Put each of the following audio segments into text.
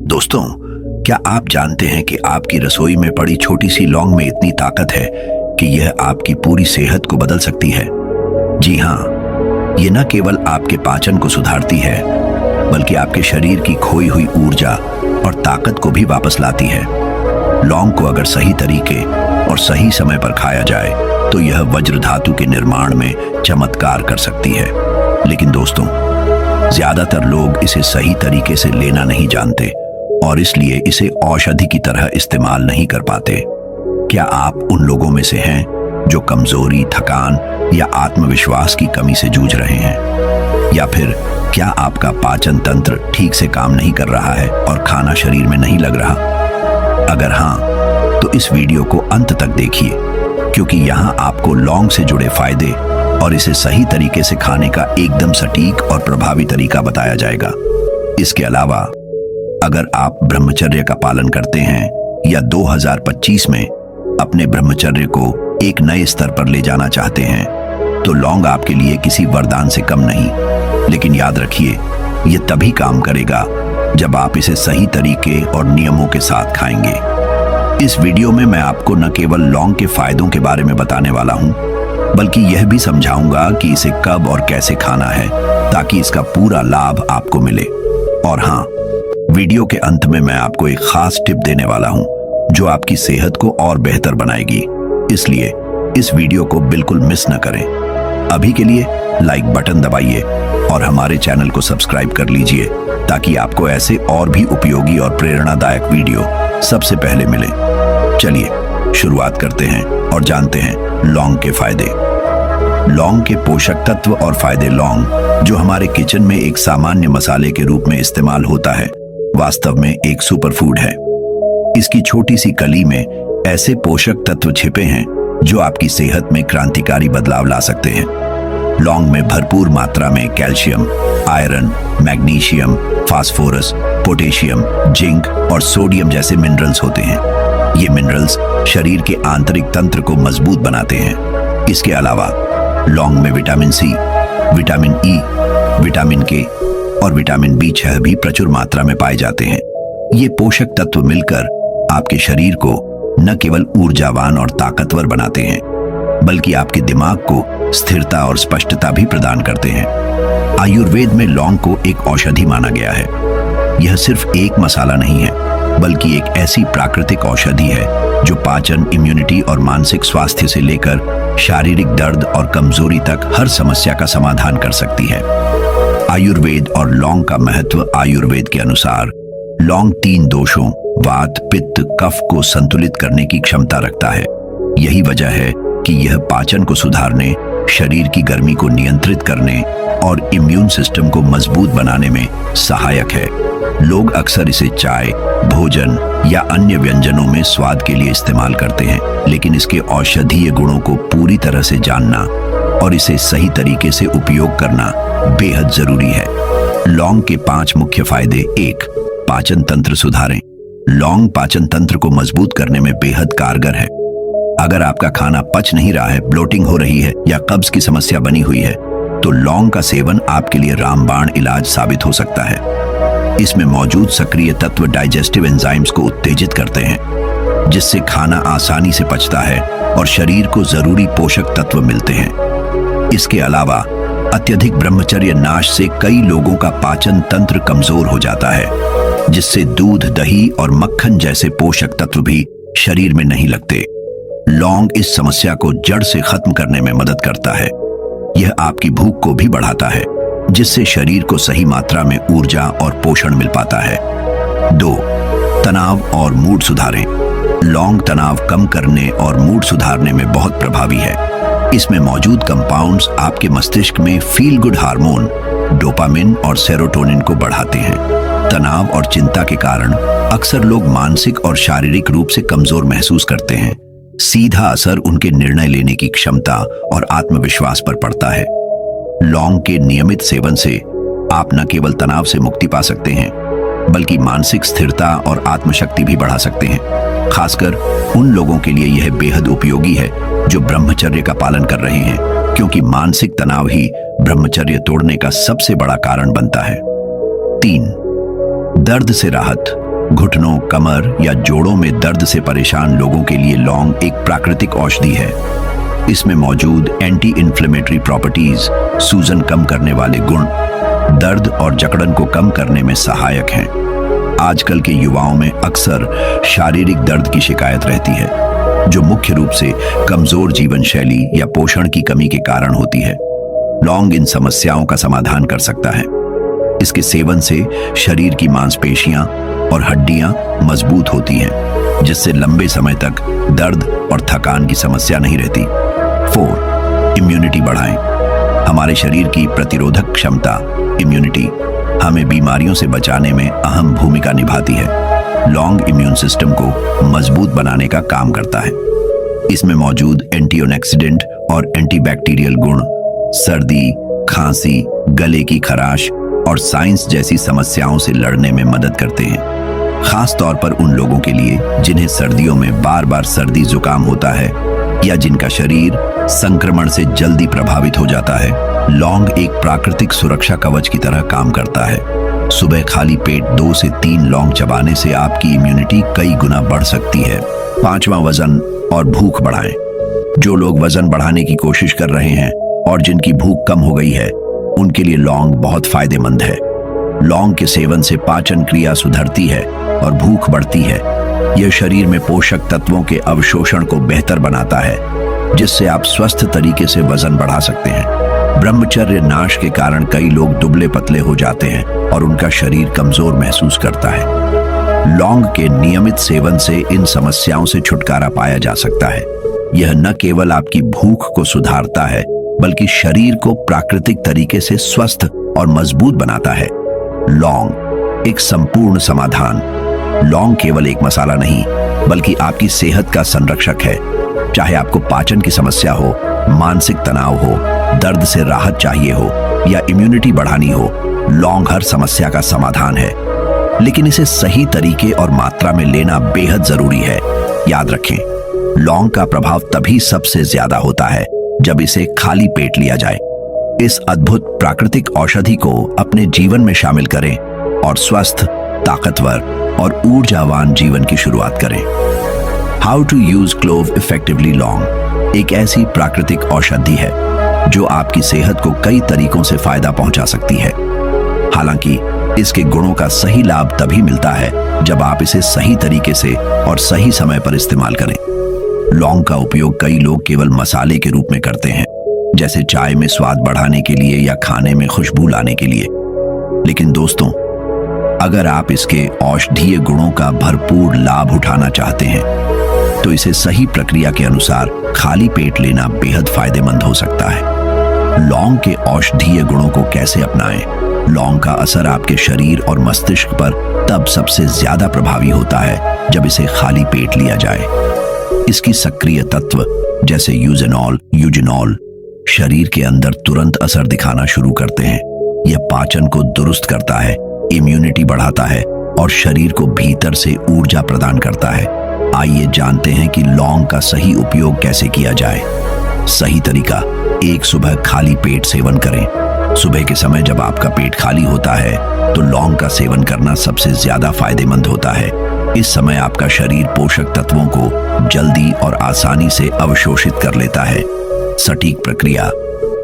दोस्तों, क्या आप जानते हैं कि आपकी रसोई में पड़ी छोटी सी लौंग में इतनी ताकत है कि यह आपकी पूरी सेहत को बदल सकती है। जी हाँ, ये न केवल आपके पाचन को सुधारती है बल्कि आपके शरीर की खोई हुई ऊर्जा और ताकत को भी वापस लाती है। लौंग को अगर सही तरीके और सही समय पर खाया जाए तो यह वज्र धातु के निर्माण में चमत्कार कर सकती है। लेकिन दोस्तों, ज्यादातर लोग इसे सही तरीके से लेना नहीं जानते और इसलिए इसे औषधि की तरह इस्तेमाल नहीं कर पाते। क्या आप उन लोगों में से हैं जो कमजोरी, थकान या आत्मविश्वास की कमी से जूझ रहे हैं? या फिर क्या आपका पाचन तंत्र ठीक से काम नहीं कर रहा है और खाना शरीर में नहीं लग रहा? अगर हाँ, तो इस वीडियो को अंत तक देखिए, क्योंकि यहाँ आपको लौंग से जुड़े फायदे और इसे सही तरीके से खाने का एकदम सटीक और प्रभावी तरीका बताया जाएगा। इसके अलावा अगर आप ब्रह्मचर्य का पालन करते हैं या 2025 में अपने ब्रह्मचर्य को एक नए स्तर पर ले जाना चाहते हैं, तो लौंग आपके लिए किसी वरदान से कम नहीं। लेकिन याद रखिए, यह तभी काम करेगा जब आप इसे सही तरीके और नियमों के साथ खाएंगे। इस वीडियो में मैं आपको न केवल लौंग के फायदों के बारे में बताने वाला हूं, बल्कि यह भी समझाऊंगा कि इसे कब और कैसे खाना है ताकि इसका पूरा लाभ आपको मिले। और हाँ, वीडियो के अंत में मैं आपको एक खास टिप देने वाला हूं जो आपकी सेहत को और बेहतर बनाएगी। इसलिए इस वीडियो को बिल्कुल मिस न करें। अभी के लिए लाइक बटन दबाइए और हमारे चैनल को सब्सक्राइब कर लीजिए ताकि आपको ऐसे और भी उपयोगी और प्रेरणादायक वीडियो सबसे पहले मिले। चलिए शुरुआत करते हैं और जानते हैं लौंग के फायदे। लौंग के पोषक तत्व और फायदे। लौंग, जो हमारे किचन में एक सामान्य मसाले के रूप में इस्तेमाल होता है, वास्तव में एक सुपरफूड है। इसकी छोटी सी कली में ऐसे पोषक तत्व छिपे हैं जो आपकी सेहत में क्रांतिकारी बदलाव ला सकते हैं। लौंग में भरपूर मात्रा में calcium, iron, magnesium, phosphorus, potassium, zinc और सोडियम जैसे मिनरल्स होते हैं। ये मिनरल्स शरीर के आंतरिक तंत्र को मजबूत बनाते हैं। इसके अलावा लौंग में vitamin C, vitamin E, vitamin K और विटामिन B6 भी प्रचुर मात्रा में पाए जाते हैं। ये पोषक तत्व मिलकर आपके शरीर को न केवल ऊर्जावान और ताकतवर बनाते हैं, बल्कि आपके दिमाग को स्थिरता और स्पष्टता भी प्रदान करते हैं। आयुर्वेद में लौंग को एक औषधि माना गया है। यह सिर्फ एक मसाला नहीं है, बल्कि एक ऐसी प्राकृतिक औषधि है जो पाचन, इम्यूनिटी और मानसिक स्वास्थ्य से लेकर शारीरिक दर्द और कमजोरी तक हर समस्या का समाधान कर सकती है। आयुर्वेद और लौंग का महत्व। आयुर्वेद के अनुसार लौंग 3 दोषों वात, पित्त, कफ को संतुलित करने की क्षमता रखता है। यही वजह है कि यह पाचन को सुधारने, शरीर की गर्मी को नियंत्रित करने और इम्यून सिस्टम को मजबूत बनाने में सहायक है। लोग अक्सर इसे चाय, भोजन या अन्य व्यंजनों में स्वाद के लिए इस्तेमाल करते हैं, लेकिन इसके औषधीय गुणों को पूरी तरह से जानना और इसे सही तरीके से उपयोग करना बेहद जरूरी है। लौंग के 5 मुख्य फायदे। 1. पाचन तंत्र सुधारें। लौंग पाचन तंत्र को मजबूत करने में बेहद कारगर है। अगर आपका खाना पच नहीं रहा है, ब्लोटिंग हो रही है या कब्ज की समस्या बनी हुई है, तो लौंग का सेवन आपके लिए रामबाण इलाज साबित हो सकता है। इसमें मौजूद सक्रिय तत्व डाइजेस्टिव एंजाइम्स को उत्तेजित करते हैं, जिससे खाना आसानी से पचता है और शरीर को जरूरी पोषक तत्व मिलते हैं। इसके अलावा अत्यधिक ब्रह्मचर्य नाश से कई लोगों का पाचन तंत्र कमजोर हो जाता है, जिससे दूध, दही और मक्खन जैसे पोषक तत्व भी शरीर में नहीं लगते। लौंग इस समस्या को जड़ से खत्म करने में मदद करता है। यह आपकी भूख को भी बढ़ाता है, जिससे शरीर को सही मात्रा में ऊर्जा और पोषण मिल पाता है। 2. तनाव और मूड सुधारें। लौंग तनाव कम करने और मूड सुधारने में बहुत प्रभावी है। इसमें मौजूद कंपाउंड्स आपके मस्तिष्क में फील गुड हार्मोन, डोपामिन और सेरोटोनिन को बढ़ाते हैं। तनाव और चिंता के कारण अक्सर लोग मानसिक और शारीरिक रूप से कमजोर महसूस करते हैं। सीधा असर उनके निर्णय लेने की क्षमता और आत्मविश्वास पर पड़ता है। लौंग के नियमित सेवन से आप न केवल तनाव से मुक्ति पा सकते हैं, बल्कि मानसिक स्थिरता और आत्मशक्ति भी बढ़ा सकते हैं। खासकर उन लोगों के लिए यह बेहद उपयोगी है जो ब्रह्मचर्य का पालन कर रहे हैं, क्योंकि मानसिक तनाव ही ब्रह्मचर्य तोड़ने का सबसे बड़ा कारण बनता है। 3. दर्द से राहत। घुटनों, कमर या जोड़ों में दर्द से परेशान लोगों के लिए लौंग एक प्राकृतिक औषधि है। इसमें मौजूद एंटी इन्फ्लेमेटरी प्रॉपर्टीज सूजन कम करने वाले गुण दर्द और जकड़न को कम करने में सहायक हैं। आजकल के युवाओं में अक्सर शारीरिक दर्द की शिकायत रहती है, जो मुख्य रूप से कमजोर जीवन शैली या पोषण की कमी के कारण होती है। लौंग इन समस्याओं का समाधान कर सकता है। इसके सेवन से शरीर की मांसपेशियां और हड्डियां मजबूत होती हैं, जिससे लंबे समय तक दर्द और थकान की समस्या नहीं रहती। 4. इम्यूनिटी बढ़ाएं। हमारे शरीर की प्रतिरोधक क्षमता इम्यूनिटी हमें बीमारियों से बचाने में अहम भूमिका निभाती है। लौंग इम्यून सिस्टम को मजबूत बनाने का काम करता है। इसमें मौजूद एंटीऑक्सीडेंट और एंटीबैक्टीरियल गुण सर्दी, खांसी, गले की खराश और साइंस जैसी समस्याओं से लड़ने में मदद करते हैं। खास तौर पर उन लोगों के लिए जिन्हें सर्दियों में बार बार सर्दी जुकाम होता है या जिनका शरीर संक्रमण से जल्दी प्रभावित हो जाता है, लौंग एक प्राकृतिक सुरक्षा कवच की तरह काम करता है। सुबह खाली पेट 2 से 3 लौंग चबाने से आपकी इम्यूनिटी कई गुना बढ़ सकती है। 5वां, वजन और भूख बढ़ाएं। जो लोग वजन बढ़ाने की कोशिश कर रहे हैं और जिनकी भूख कम हो गई है, उनके लिए लौंग बहुत फायदेमंद है। लौंग के सेवन से पाचन क्रिया सुधरती है और भूख बढ़ती है। यह शरीर में पोषक तत्वों के अवशोषण को बेहतर बनाता है, जिससे आप स्वस्थ तरीके से वजन बढ़ा सकते हैं। ब्रह्मचर्य नाश के कारण कई लोग दुबले पतले हो जाते हैं और उनका शरीर कमजोर महसूस करता है। लौंग के नियमित सेवन से इन समस्याओं से छुटकारा पाया जा सकता है। यह न केवल आपकी भूख को सुधारता है, बल्कि शरीर को प्राकृतिक तरीके से स्वस्थ और मजबूत बनाता है। लौंग एक संपूर्ण समाधान। लौंग केवल एक मसाला नहीं, बल्कि आपकी सेहत का संरक्षक है। चाहे आपको पाचन की समस्या हो, मानसिक तनाव हो, दर्द से राहत चाहिए हो या इम्यूनिटी बढ़ानी हो, लौंग हर समस्या का समाधान है। लेकिन इसे सही तरीके और मात्रा में लेना बेहद जरूरी है। याद रखें, लौंग का प्रभाव तभी सबसे ज्यादा होता है जब इसे खाली पेट लिया जाए। इस अद्भुत प्राकृतिक औषधि को अपने जीवन में शामिल करें और स्वस्थ, ताकतवर और ऊर्जावान जीवन की शुरुआत करें। How to use clove effectively लौंग एक ऐसी प्राकृतिक औषधि है जो आपकी सेहत को कई तरीकों से फायदा पहुंचा सकती है। हालांकि इसके गुणों का सही लाभ तभी मिलता है जब आप इसे सही तरीके से और सही समय पर इस्तेमाल करें। लौंग का उपयोग कई लोग केवल मसाले के रूप में करते हैं, जैसे चाय में स्वाद बढ़ाने के लिए या खाने में खुशबू लाने के लिए। लेकिन दोस्तों, अगर आप इसके औषधीय गुणों का भरपूर लाभ उठाना चाहते हैं, तो इसे सही प्रक्रिया के अनुसार खाली पेट लेना बेहद फायदेमंद हो सकता है। लौंग के औषधीय गुणों को कैसे अपनाएं? लौंग का असर आपके शरीर और मस्तिष्क पर तब सबसे ज्यादा प्रभावी होता है जब इसे खाली पेट लिया जाए। इसकी सक्रिय तत्व जैसे यूजेनॉल शरीर के अंदर तुरंत असर दिखाना शुरू करते हैं। यह पाचन को दुरुस्त करता है, इम्यूनिटी बढ़ाता है और शरीर को भीतर से ऊर्जा प्रदान करता है। आइए जानते हैं कि लौंग का सही उपयोग कैसे किया जाए। सही तरीका, एक सुबह खाली पेट सेवन करें। सुबह के समय जब आपका पेट खाली होता है, तो लौंग का सेवन करना सबसे ज्यादा फायदेमंद होता है। इस समय आपका शरीर पोषक तत्वों को जल्दी और आसानी से अवशोषित कर लेता है। सटीक प्रक्रिया,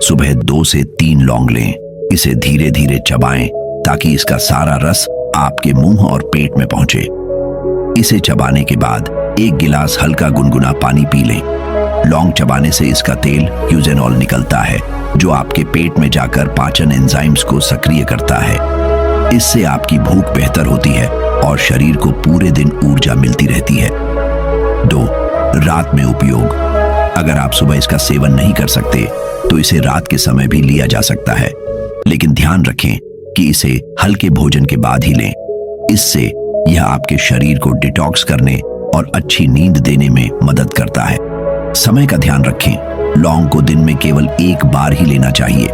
सुबह 2 से 3 लौंग लें। इसे धीरे धीरे चबाएं ताकि इसका सारा रस आपके मुंह और पेट में पहुंचे। इसे चबाने के बाद 1 गिलास हल्का गुनगुना पानी पी लें। लौंग चबाने से इसका तेल यूजेनॉल निकलता है, जो आपके पेट में जाकर पाचन एंजाइम्स को सक्रिय करता है। इससे आपकी भूख बेहतर होती है और शरीर को पूरे दिन ऊर्जा मिलती रहती है। 2. रात में उपयोग। अगर आप सुबह इसका सेवन नहीं कर सकते, तो इसे रात के समय भी लिया जा सकता है, लेकिन ध्यान रखें कि इसे हल्के भोजन के बाद ही लें। इससे यह आपके शरीर को डिटॉक्स करने और अच्छी नींद देने में मदद करता है। समय का ध्यान रखें। लौंग को दिन में केवल 1 बार ही लेना चाहिए।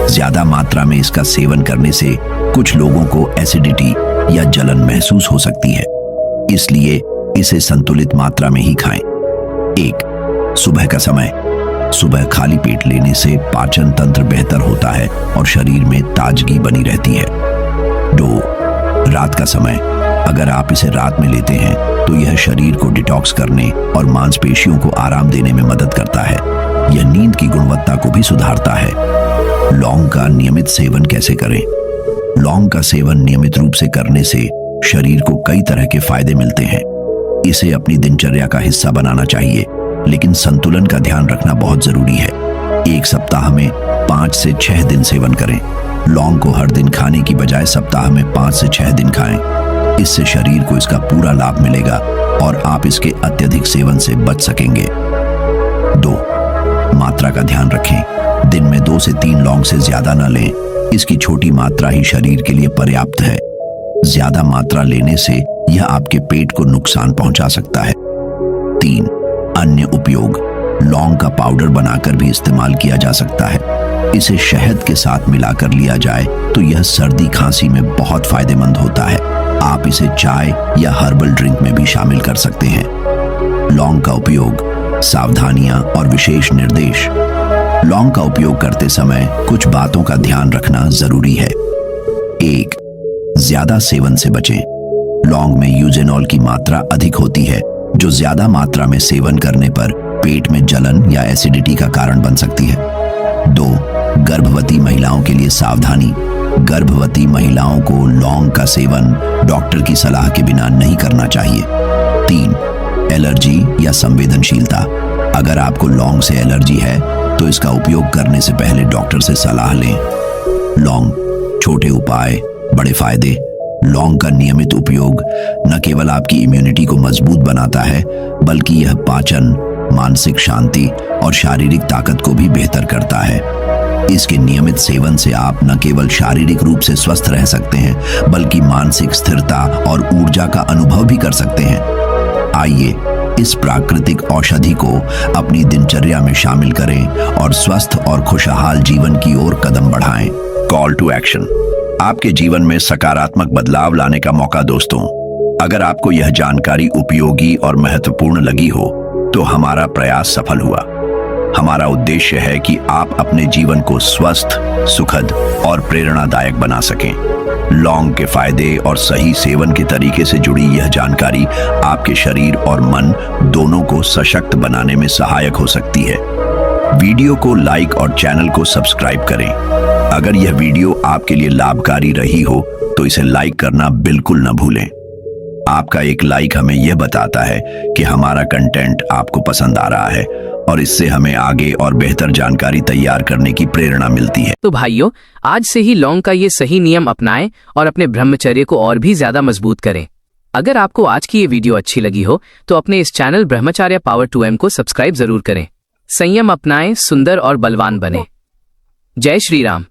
ज्यादा मात्रा में इसका सेवन करने से कुछ लोगों को एसिडिटी या जलन महसूस हो सकती है, इसलिए इसे संतुलित मात्रा में ही खाएं। 1. सुबह का समय। सुबह खाली पेट लेने से पाचन तंत्र बेहतर होता है और शरीर में ताजगी बनी रहती है। 2. रात का समय। अगर आप इसे रात में लेते हैं तो यह शरीर को डिटॉक्स करने और मांसपेशियों को आराम देने में मदद करता है। यह नींद की गुणवत्ता को भी सुधारता है। लौंग का नियमित सेवन कैसे करें? लौंग का सेवन नियमित रूप से करने से शरीर को कई तरह के फायदे मिलते हैं। इसे अपनी दिनचर्या का हिस्सा बनाना चाहिए, लेकिन संतुलन का ध्यान रखना बहुत जरूरी है। एक सप्ताह में 5 से 6 दिन सेवन करें। लौंग को हर दिन खाने की बजाय सप्ताह में 5 से 6 दिन खाएं। इससे शरीर को इसका पूरा लाभ मिलेगा और आप इसके अत्यधिक सेवन से बच सकेंगे। 2. मात्रा का ध्यान रखें। दिन में 2 से 3 लौंग से ज्यादा न लें। इसकी छोटी मात्रा ही शरीर के लिए पर्याप्त है। ज्यादा मात्रा लेने से यह आपके पेट को नुकसान पहुंचा सकता है। 3. अन्य उपयोग। लौंग का पाउडर बनाकर भी इस्तेमाल किया जा सकता है। इसे शहद के साथ मिलाकर लिया जाए तो यह सर्दी खांसी में बहुत फायदेमंद होता है। आप इसे चाय या हर्बल ड्रिंक में भी शामिल कर सकते हैं। लौंग का उपयोग, सावधानियां और विशेष निर्देश। लौंग का उपयोग करते समय कुछ बातों का ध्यान रखना जरूरी है। 1. ज्यादा सेवन से बचें। लौंग में यूजेनॉल की मात्रा अधिक होती है, जो ज्यादा मात्रा में सेवन करने पर पेट में जलन या एसिडिटी का कारण बन सकती है। 2. गर्भवती महिलाओं के लिए सावधानी। गर्भवती महिलाओं को लौंग का सेवन डॉक्टर की सलाह के बिना नहीं करना चाहिए। 3. एलर्जी या संवेदनशीलता। अगर आपको लौंग से एलर्जी है तो इसका उपयोग करने से पहले डॉक्टर से सलाह लें। लौंग, छोटे उपाय, बड़े फायदे। लौंग का नियमित उपयोग न केवल आपकी इम्यूनिटी को मजबूत बनाता है, बल्कि यह पाचन, मानसिक शांति और शारीरिक ताकत को भी बेहतर करता है। इसके नियमित सेवन से आप न केवल शारीरिक रूप से स्वस्थ रह सकते हैं, बल्कि मानसिक स्थिरता और ऊर्जा का अनुभव भी कर सकते हैं। आइए इस प्राकृतिक औषधि को अपनी दिनचर्या में शामिल करें और स्वस्थ और खुशहाल जीवन की ओर कदम बढ़ाएं। Call to action. आपके जीवन में सकारात्मक बदलाव लाने का मौका। दोस्तों, अगर आपको यह जानकारी उपयोगी और महत्वपूर्ण लगी हो तो हमारा प्रयास सफल हुआ। हमारा उद्देश्य है कि आप अपने जीवन को स्वस्थ, सुखद और प्रेरणादायक बना सकें। लौंग के फायदे और सही सेवन के तरीके से जुड़ी यह जानकारी आपके शरीर और मन दोनों को सशक्त बनाने में सहायक हो सकती है। वीडियो को लाइक और चैनल को सब्सक्राइब करें। अगर यह वीडियो आपके लिए लाभकारी रही हो तो इसे लाइक करना बिल्कुल न भूलें। आपका एक लाइक हमें यह बताता है कि हमारा कंटेंट आपको पसंद आ रहा है और इससे हमें आगे और बेहतर जानकारी तैयार करने की प्रेरणा मिलती है। तो भाइयों, आज से ही लौंग का ये सही नियम अपनाएं और अपने ब्रह्मचर्य को और भी ज्यादा मजबूत करें। अगर आपको आज की ये वीडियो अच्छी लगी हो तो अपने इस चैनल ब्रह्मचर्य पावर 2M को सब्सक्राइब जरूर करें। संयम अपनाएं, सुंदर और बलवान बने। जय श्री राम।